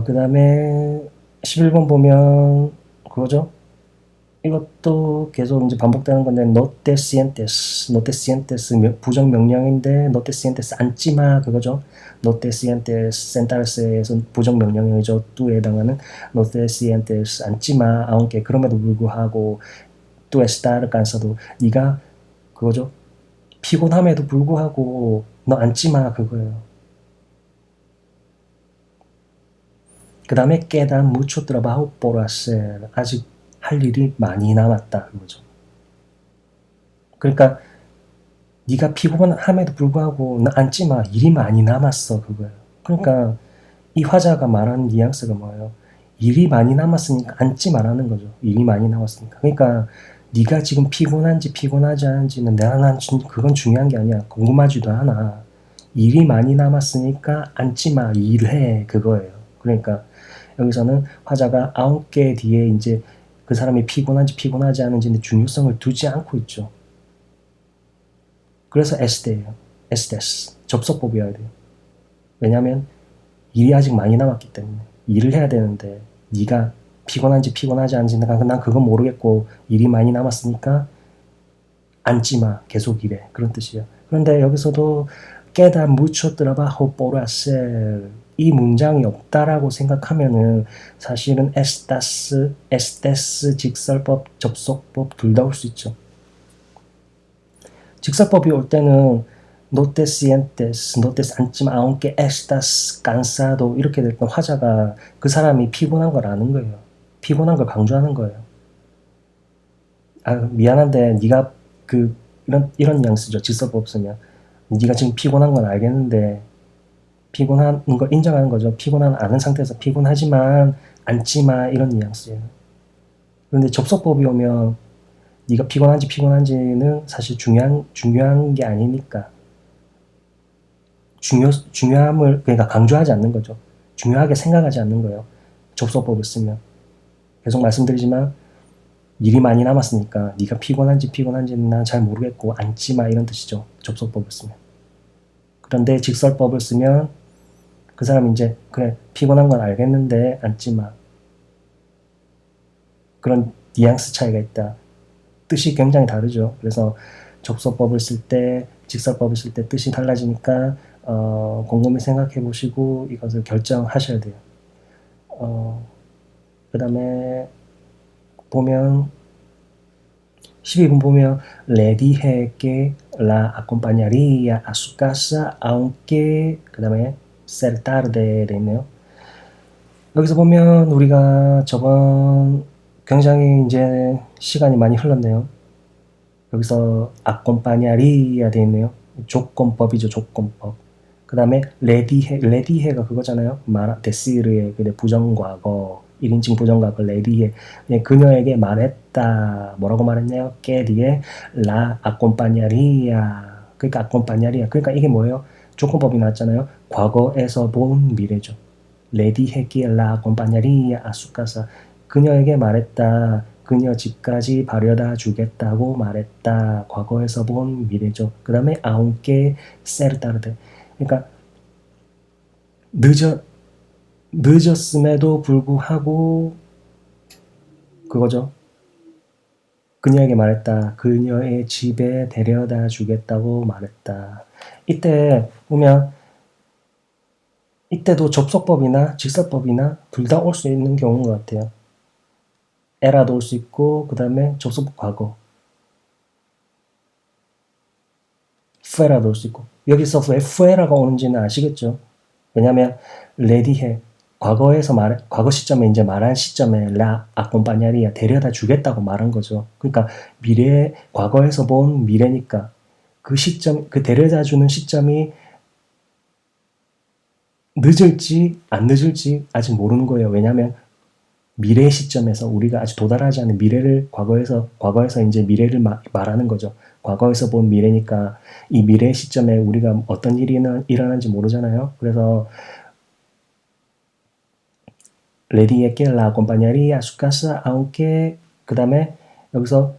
그 다음에 11번 보면 그거죠. 이것도 계속 이제 반복되는 건데 no te sientes 부정 명령인데 no te sientes 앉지마, 그거죠. no te sientes sentarse에서 부정 명령이죠. 또에 해당하는 no te sientes 앉지마, aunque 그럼에도 불구하고 tú estar cansado, 네가 그거죠. 피곤함에도 불구하고 너 앉지마, 그거예요. 그 다음에 queda mucho trabajo por hacer, 아직 할 일이 많이 남았다, 그거죠. 그러니까 네가 피곤함에도 불구하고 너 앉지마, 일이 많이 남았어, 그거예요. 그러니까 이 화자가 말하는 뉘앙스가 뭐예요? 일이 많이 남았으니까 앉지 말라는 거죠. 일이 많이 남았으니까. 그러니까 네가 지금 피곤한지 피곤하지 않은지는 난 그건 중요한 게 아니야. 궁금하지도 않아. 일이 많이 남았으니까 앉지 마, 일해, 그거예요. 그러니까 여기서는 화자가 아홉개 뒤에 이제 그 사람이 피곤한지 피곤하지 않은지는 중요성을 두지 않고 있죠. 그래서 에스데예요. 에스데스. 접속법이어야 돼요. 왜냐하면 일이 아직 많이 남았기 때문에 일을 해야 되는데 네가 피곤한지 피곤하지 않은지 난 그건 모르겠고 일이 많이 남았으니까 앉지마 계속 일해 그런 뜻이에요. 그런데 여기서도 queda mucho trabajo por hacer 이 문장이 없다라고 생각하면은 사실은 estes 직설법, 접속법 둘 다 올 수 있죠. 직설법이 올 때는 no te sientes, no te 앉지마, aunque estás cansado 이렇게 될 때 화자가 그 사람이 피곤한 걸 아는 거예요. 피곤한 걸 강조하는 거예요. 아 미안한데 네가 그 이런 뉘앙스죠. 직설법 쓰면 네가 지금 피곤한 건 알겠는데 피곤한 걸 인정하는 거죠. 피곤한 아는 상태에서 피곤하지만 앉지마 이런 뉘앙스예요. 그런데 접속법이 오면 네가 피곤한지 피곤한지는 사실 중요한 게 아니니까 중요함을 그러니까 강조하지 않는 거죠. 중요하게 생각하지 않는 거예요. 접속법을 쓰면 계속 말씀드리지만 일이 많이 남았으니까 네가 피곤한지는 난 잘 모르겠고 앉지마 이런 뜻이죠. 접속법을 쓰면. 그런데 직설법을 쓰면 그 사람이 이제 그래 피곤한 건 알겠는데 앉지마. 그런 뉘앙스 차이가 있다. 뜻이 굉장히 다르죠. 그래서 접속법을 쓸 때 직설법을 쓸 때 뜻이 달라지니까 곰곰이 생각해 보시고 이것을 결정하셔야 돼요. 그 다음에 보면 12분 보면 le dije que la acompañaría a su casa aunque 그 다음에 ser tarde 되네요. 여기서 보면 우리가 저번 굉장히 이제 시간이 많이 흘렀네요. 여기서 acompañaría 되네요. 조건법이죠. 조건법. 그 다음에 le dije가 그거잖아요. decir의 부정과거 1인칭 부정과거 le dije 그녀에게 말했다. 뭐라고 말했나요? que 뒤에 la acompañaría 그러니까 acompañaría 그러니까 이게 뭐예요? 조건법이 나왔잖아요. 과거에서 본 미래죠. le dije que la acompañaría a su casa 그녀에게 말했다. 그녀 집까지 바래다 주겠다고 말했다. 과거에서 본 미래죠. 그 다음에 aunque ser tarde 그러니까 늦었음에도 불구하고 그거죠. 그녀에게 말했다. 그녀의 집에 데려다 주겠다고 말했다. 이때 보면 이때도 접속법이나 직설법이나 둘 다 올 수 있는 경우인 것 같아요. 에라도 올 수 있고 그 다음에 접속법 과거 fuera도 올 수 있고 여기서 왜 fuera가 오는지는 아시겠죠? 왜냐하면 레디해 과거 시점에 이제 말한 시점에 라 acompañaría 데려다 주겠다고 말한 거죠. 그러니까 과거에서 본 미래니까 그 시점 그 데려다 주는 시점이 늦을지 안 늦을지 아직 모르는 거예요. 왜냐하면 미래 시점에서 우리가 아직 도달하지 않은 미래를 과거에서 이제 미래를 말하는 거죠. 과거에서 본 미래니까 이 미래 시점에 우리가 어떤 일이 일어나는지 모르잖아요. 그래서 le dije que la acompañaría a su casa aunque 그 다음에 여기서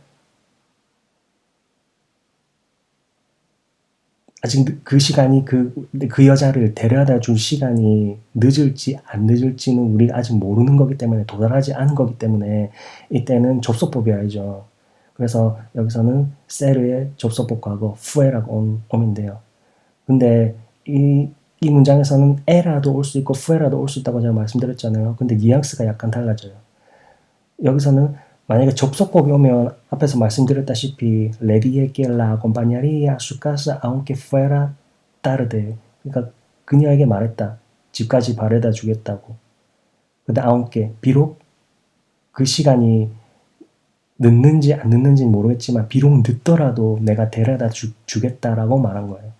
아직 그 시간이 그 여자를 데려다 줄 시간이 늦을지 안 늦을지는 우리가 아직 모르는 거기 때문에 도달하지 않은 거기 때문에 이때는 접속법이야죠. 그래서 여기서는 세르의 접속법 과거 fuera라고 오면 돼요. 근데 이 문장에서는 에라도 올 수 있고 fuera도 올 수 있다고 제가 말씀드렸잖아요. 근데 뉘앙스가 약간 달라져요. 여기서는 만약에 접속법이 오면 앞에서 말씀드렸다시피 le dije que la acompañaría a su casa aunque fuera tarde 그러니까 그녀에게 말했다. 집까지 바래다 주겠다고. 근데 aunque 비록 그 시간이 늦는지 안 늦는지는 모르겠지만 비록 늦더라도 내가 데려다 주겠다라고 말한 거예요.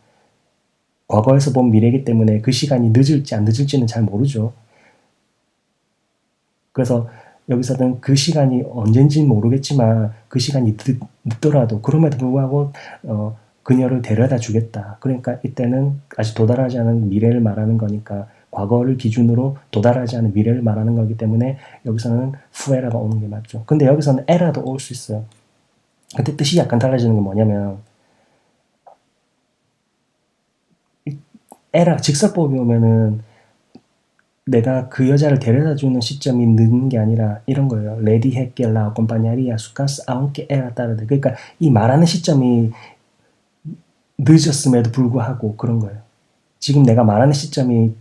과거에서 본 미래이기 때문에 그 시간이 늦을지 안 늦을지는 잘 모르죠. 그래서 여기서는 그 시간이 언젠지는 모르겠지만 그 시간이 늦더라도 그럼에도 불구하고 그녀를 데려다 주겠다. 그러니까 이때는 아직 도달하지 않은 미래를 말하는 거니까 과거를 기준으로 도달하지 않은 미래를 말하는 거기 때문에 여기서는 fuera가 오는 게 맞죠. 근데 여기서는 era도 올 수 있어요. 근데 뜻이 약간 달라지는 게 뭐냐면 era 직설법이 오면은 내가 그 여자를 데려다 주는 시점이 늦는 게 아니라 이런 거예요. Le dije que la acompañaría a su casa aunque era tarde. 그러니까 이 말하는 시점이 늦었음에도 불구하고 그런 거예요. 지금 내가 말하는 시점이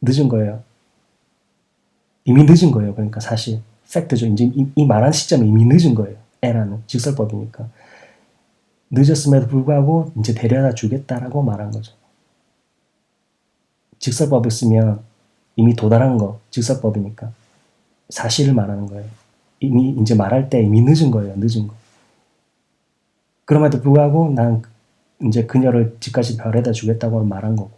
늦은 거예요. 이미 늦은 거예요. 그러니까 사실 팩트죠. 이제 이 말하는 시점이 이미 늦은 거예요. 에라는 직설법이니까. 늦었음에도 불구하고 이제 데려다 주겠다라고 말한 거죠. 직설법을 쓰면 이미 도달한 거, 직설법이니까 사실을 말하는 거예요. 이미 이제 말할 때 이미 늦은 거예요. 늦은 거. 그럼에도 불구하고 난 이제 그녀를 집까지 데려다 주겠다고 말한 거고.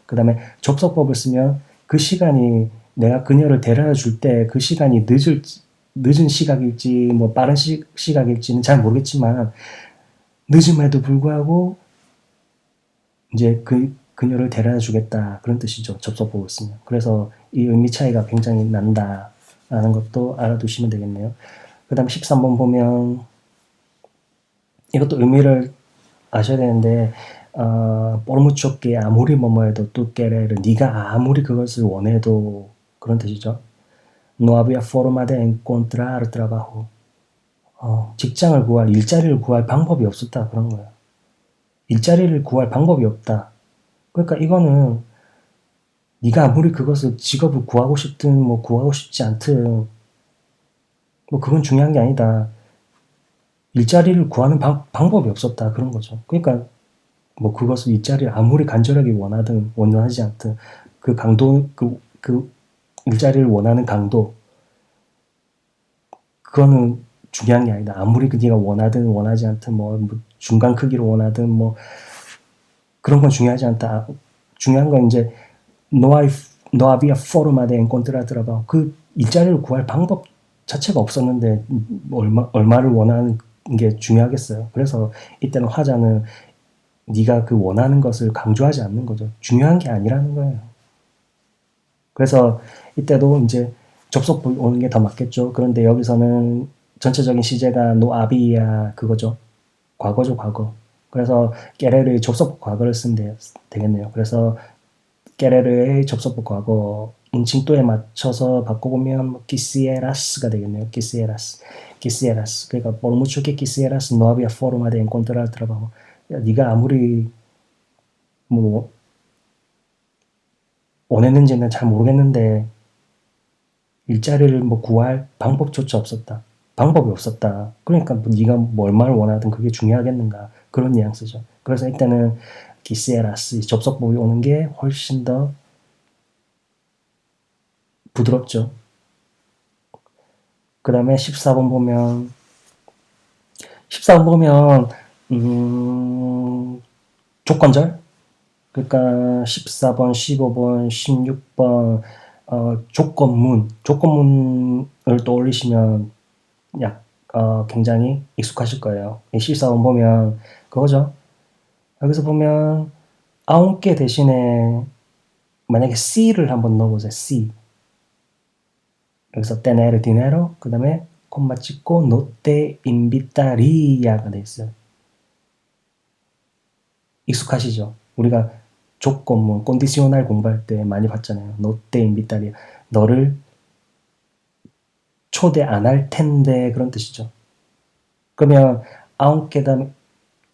그 다음에 접속법을 쓰면 그 시간이 내가 그녀를 데려다 줄 때 그 시간이 늦은 시각일지 뭐 빠른 시각일지는 잘 모르겠지만 늦음에도 불구하고 이제 그녀를 데려다 주겠다 그런 뜻이죠. 접속법을 쓰면. 그래서 이 의미 차이가 굉장히 난다라는 것도 알아두시면 되겠네요. 그 다음 13번 보면 이것도 의미를 아셔야 되는데 por mucho que 아무리 뭐뭐해도 tú querer 네가 아무리 그것을 원해도 그런 뜻이죠. No había forma de encontrar trabajo. 직장을 구할 일자리를 구할 방법이 없었다 그런 거예요. 일자리를 구할 방법이 없다. 그러니까 이거는 네가 아무리 그것을 직업을 구하고 싶든 뭐 구하고 싶지 않든 뭐 그건 중요한 게 아니다. 일자리를 구하는 방법이 없었다 그런 거죠. 그러니까 뭐 그것을 일자리를 아무리 간절하게 원하든 원하지 않든 그 강도 그 일자리를 원하는 강도 그거는 중요한 게 아니다. 아무리 네가 원하든 원하지 않든 뭐 중간 크기로 원하든 뭐 그런 건 중요하지 않다. 중요한 건 이제 no había forma de encontrar trabajo. 그 일자리를 구할 방법 자체가 없었는데 얼마를 원하는 게 중요하겠어요. 그래서 이때는 화자는 네가 그 원하는 것을 강조하지 않는 거죠. 중요한 게 아니라는 거예요. 그래서 이때도 이제 접속부 오는 게 더 맞겠죠. 그런데 여기서는 전체적인 시제가 노아비야 그거죠. 과거죠, 과거. 그래서 깨레르의 접속부 과거를 쓰면 되겠네요. 그래서 깨레르의 접속부 과거 인칭도에 맞춰서 바꿔보면 뭐 quisieras가 되겠네요. quisieras. 그러니까 por mucho que quisieras no había forma de encontrar trabajo. 네가 아무리 뭐 원했는지는 잘 모르겠는데 일자리를 뭐 구할 방법조차 없었다. 방법이 없었다. 그러니까 뭐 네가 뭐 얼마를 원하든 그게 중요하겠는가 그런 뉘앙스죠. 그래서 이때는 기세라스 접속법이 오는 게 훨씬 더 부드럽죠. 그 다음에 14번 보면 14번 보면 조건절 그러니까 14번, 15번, 16번 조건문을 떠올리시면 굉장히 익숙하실 거예요. 14번 보면 그거죠. 여기서 보면 aunque 대신에 만약에 C를 한번 넣어보세요. C. 여기서 tener dinero 그 다음에 콤마 찍고 no te invitaria가 돼 있어요. 익숙하시죠? 우리가 조건문, condicional 공부할 때 많이 봤잖아요. no te invitaria. 너를 초대 안 할 텐데 그런 뜻이죠. 그러면 aunque 다음에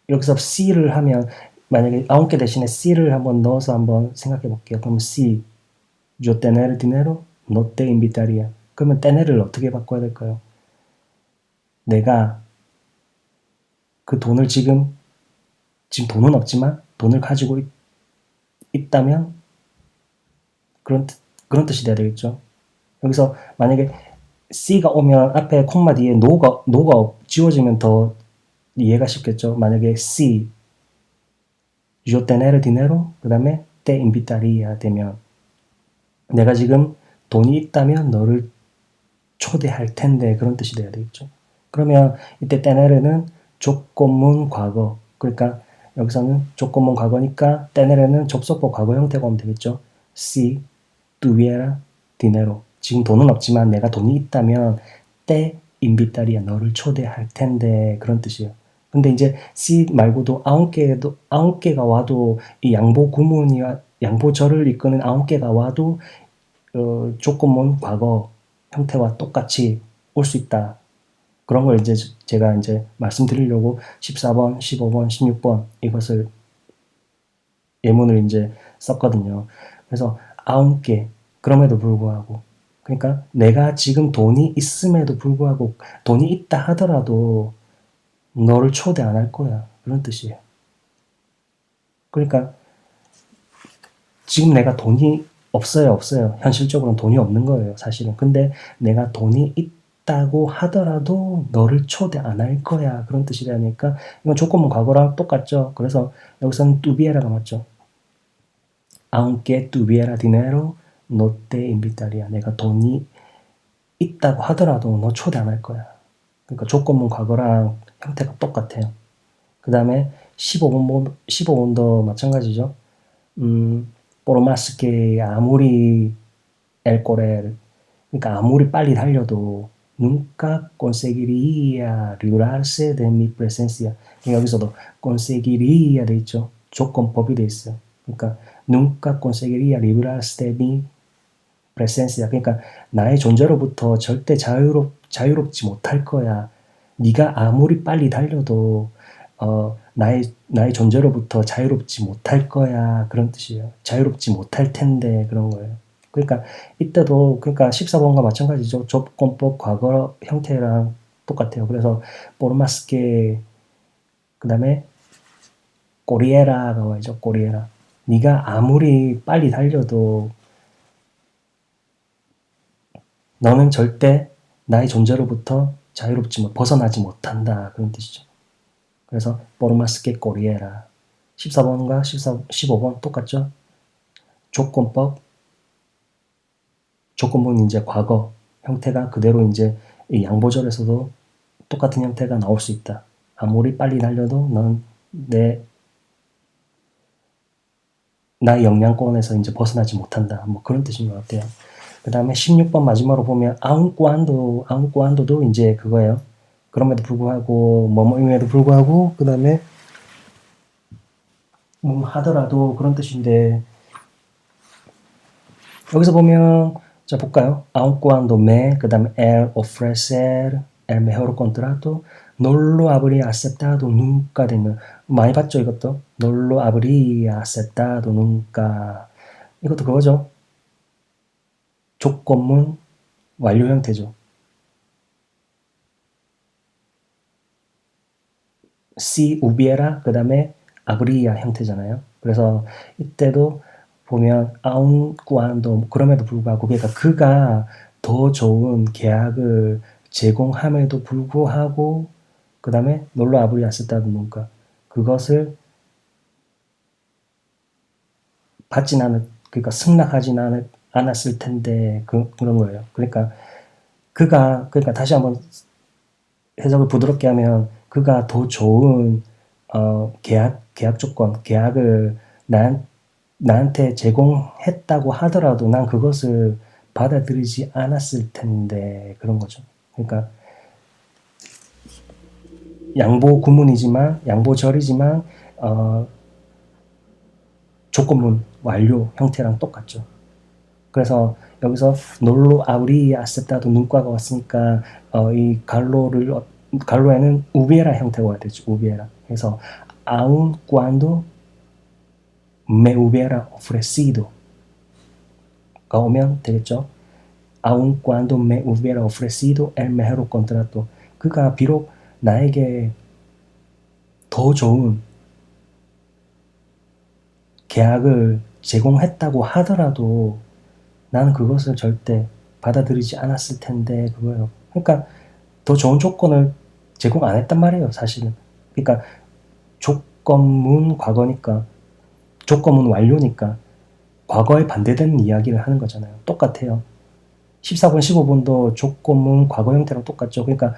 여기서 C를 하면 만약에 aunque 대신에 C를 한번 넣어서 한번 생각해 볼게요. 그럼 C, yo tener dinero, no te invitaria. 그러면 tener를 어떻게 바꿔야 될까요? 내가 그 돈을 지금 돈은 없지만 돈을 가지고 있다면 그런 뜻이 돼야 되겠죠. 여기서 만약에 C가 오면 앞에 콤마 뒤에 no가 지워지면 더 이해가 쉽겠죠. 만약에 C, yo tener dinero, 그 다음에 te invitaria 되면 내가 지금 돈이 있다면 너를 초대할 텐데 그런 뜻이 돼야 되겠죠. 그러면 이때 tener는 조건문 과거 그러니까 여기서는 조건문 과거니까 tener는 접속법 과거 형태가 오면 되겠죠. si tuviera dinero. 지금 돈은 없지만 내가 돈이 있다면 te invitaría. 너를 초대할 텐데 그런 뜻이에요. 근데 이제 si 말고도 aunque가 와도 이 양보 구문이와 양보절을 이끄는 aunque가 와도 조건문 과거 형태와 똑같이 올 수 있다. 그런 걸 이제 제가 이제 말씀드리려고 14번, 15번, 16번 이것을 예문을 이제 썼거든요. 그래서 aunque 그럼에도 불구하고 그러니까 내가 지금 돈이 있음에도 불구하고 돈이 있다 하더라도 너를 초대 안 할 거야. 그런 뜻이에요. 그러니까 지금 내가 돈이 없어요. 현실적으로는 돈이 없는 거예요, 사실은. 근데 내가 돈이 있다고 하더라도 너를 초대 안 할 거야. 그런 뜻이라니까 이건 조건문 과거랑 똑같죠. 그래서 여기서는 tuviera가 맞죠. aunque tuviera dinero, no te invitaría. 내가 돈이 있다고 하더라도 너 초대 안 할 거야. 그러니까 조건문 과거랑 형태가 똑같아요. 그 다음에 15번도 마찬가지죠. por más que 아무리 el correr, 그러니까 아무리 빨리 달려도 nunca conseguiría librarse de mi presencia. 그러니까 여기서도 conseguiría 돼 있죠. 조건법이 돼 있어요. 그러니까 nunca conseguiría librarse de mi presencia. 그러니까 나의 존재로부터 절대 자유롭지 못할 거야. 네가 아무리 빨리 달려도 나의 존재로부터 자유롭지 못할 거야. 그런 뜻이에요. 자유롭지 못할 텐데 그런 거예요. 그러니까 이때도 그러니까 14번과 마찬가지죠. 조건법 과거 형태랑 똑같아요. 그래서 포르마스케 그다음에 꼬리에라가 와야죠. 꼬리에라. 네가 아무리 빨리 달려도 너는 절대 나의 존재로부터 벗어나지 못한다. 그런 뜻이죠. 그래서 포르마스케 꼬리에라. 14번과 15번 똑같죠? 조건문 이제 과거 형태가 그대로 이제 이 양보절에서도 똑같은 형태가 나올 수 있다. 아무리 빨리 달려도 넌 나의 영향권에서 이제 벗어나지 못한다. 뭐 그런 뜻인 것 같아요. 그 다음에 16번 마지막으로 보면 aun cuando도 이제 그거예요. 그럼에도 불구하고 뭐뭐임에도 불구하고 그 다음에 하더라도 그런 뜻인데 여기서 보면 자 볼까요? aun cuando 그 다음에 el ofrecer el mejor contrato no lo habría aceptado nunca 되는 많이 봤죠 이것도 no lo habría aceptado nunca 이것도 그거죠. 조건문 완료 형태죠. si hubiera 그 다음에 habría 형태잖아요. 그래서 이때도 보면 aun cuando 그럼에도 불구하고 그러니까 그가 더 좋은 계약을 제공함에도 불구하고 그 다음에 놀러 habría aceptado nunca 그것을 그러니까 승낙하진 않았을 텐데 그런 거예요. 그러니까 다시 한번 해석을 부드럽게 하면 그가 더 좋은 계약 조건, 계약을 나한테 제공했다고 하더라도 난 그것을 받아들이지 않았을 텐데 그런 거죠. 그러니까 양보절이지만 조건문 완료 형태랑 똑같죠. 그래서 여기서 놀로 아우리 아세타도 눈과가 왔으니까 이 갈로에는 우비에라 형태가 와야 되죠. 우비에라. 그래서 aun cuando me hubiera ofrecido가 오면 되겠죠. aun cuando me hubiera ofrecido el mejor contrato. 그가 비록 나에게 더 좋은 계약을 제공했다고 하더라도 나는 그것을 절대 받아들이지 않았을 텐데 그거예요. 그러니까 더 좋은 조건을 제공 안 했단 말이에요. 사실은. 그러니까 조건문 과거니까 조건문 완료니까 과거에 반대되는 이야기를 하는 거잖아요. 똑같아요. 14번, 15번도 조건문 과거 형태랑 똑같죠. 그러니까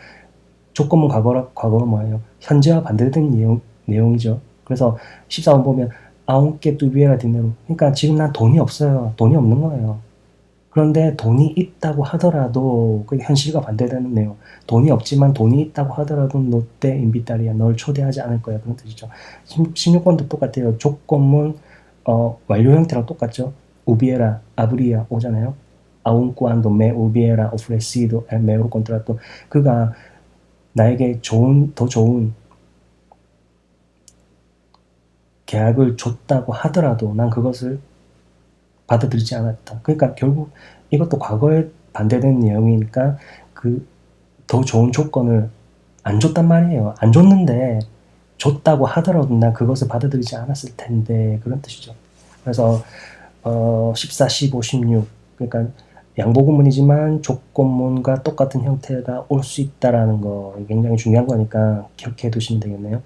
조건문 과거가 뭐예요? 현재와 반대되는 내용이죠. 그래서 14번 보면 aunque tuviera dinero. 그러니까 지금 난 돈이 없어요. 돈이 없는 거예요. 그런데 돈이 있다고 하더라도 그게 현실과 반대되는 내용. 돈이 없지만 돈이 있다고 하더라도 no te invitaría. 널 초대하지 않을 거야. 그런 뜻이죠. 16번도 똑같아요. 조건문 완료 형태랑 똑같죠. hubiera, habría 오잖아요. aun cuando me hubiera ofrecido el mejor contrato. 그가 나에게 더 좋은 계약을 줬다고 하더라도 난 그것을 받아들이지 않았다. 그러니까 결국 이것도 과거에 반대되는 내용이니까 그 더 좋은 조건을 안 줬단 말이에요. 안 줬는데 줬다고 하더라도 난 그것을 받아들이지 않았을 텐데 그런 뜻이죠. 그래서 14, 15, 16 그러니까 양보구문이지만 조건문과 똑같은 형태가 올 수 있다라는 거 굉장히 중요한 거니까 기억해 두시면 되겠네요.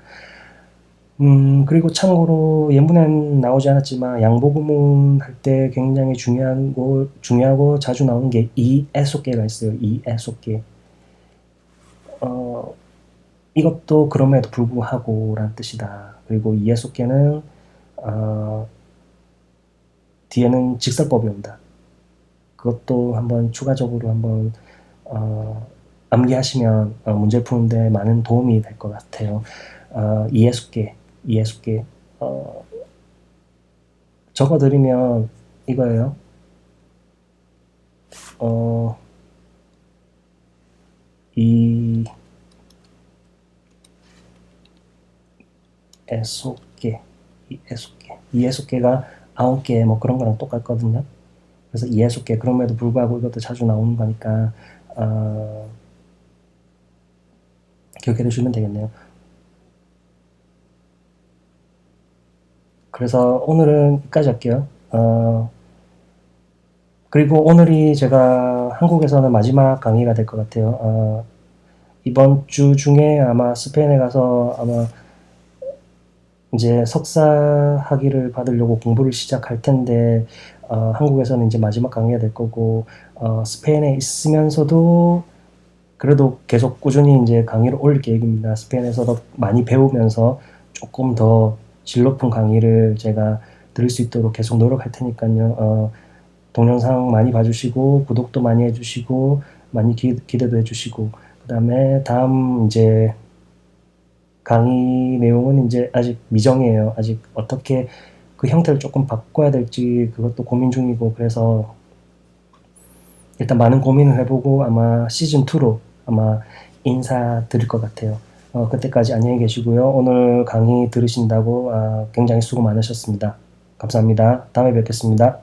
그리고 참고로 예문엔 나오지 않았지만 양보구문 할 때 굉장히 중요하고 자주 나오는 게 이에소께가 있어요. 이에소께. 이것도 그럼에도 불구하고 라는 뜻이다. 그리고 이에소께는 뒤에는 직설법이 온다. 그것도 한번 추가적으로 한번 암기하시면 문제 푸는데 많은 도움이 될 것 같아요. 이해숙계 적어드리면 이거예요. 이해숙계가 9개 뭐 그런 거랑 똑같거든요. 그래서 이해숙계 그럼에도 불구하고 이것도 자주 나오는 거니까 기억해 두시면 되겠네요. 그래서 오늘은 여기까지 할게요. 그리고 오늘이 제가 한국에서는 마지막 강의가 될 것 같아요. 이번 주 중에 아마 스페인에 가서 아마 이제 석사 학위를 받으려고 공부를 시작할 텐데 한국에서는 이제 마지막 강의가 될 거고 스페인에 있으면서도 그래도 계속 꾸준히 이제 강의를 올릴 계획입니다. 스페인에서도 많이 배우면서 조금 더 질 높은 강의를 제가 들을 수 있도록 계속 노력할 테니까요. 동영상 많이 봐주시고 구독도 많이 해주시고 많이 기대도 해주시고 그다음에 다음 이제 강의 내용은 이제 아직 미정이에요. 아직 어떻게 그 형태를 조금 바꿔야 될지 그것도 고민 중이고 그래서 일단 많은 고민을 해보고 아마 시즌2로 아마 인사드릴 것 같아요. 그때까지 안녕히 계시고요. 오늘 강의 들으신다고 굉장히 수고 많으셨습니다. 감사합니다. 다음에 뵙겠습니다.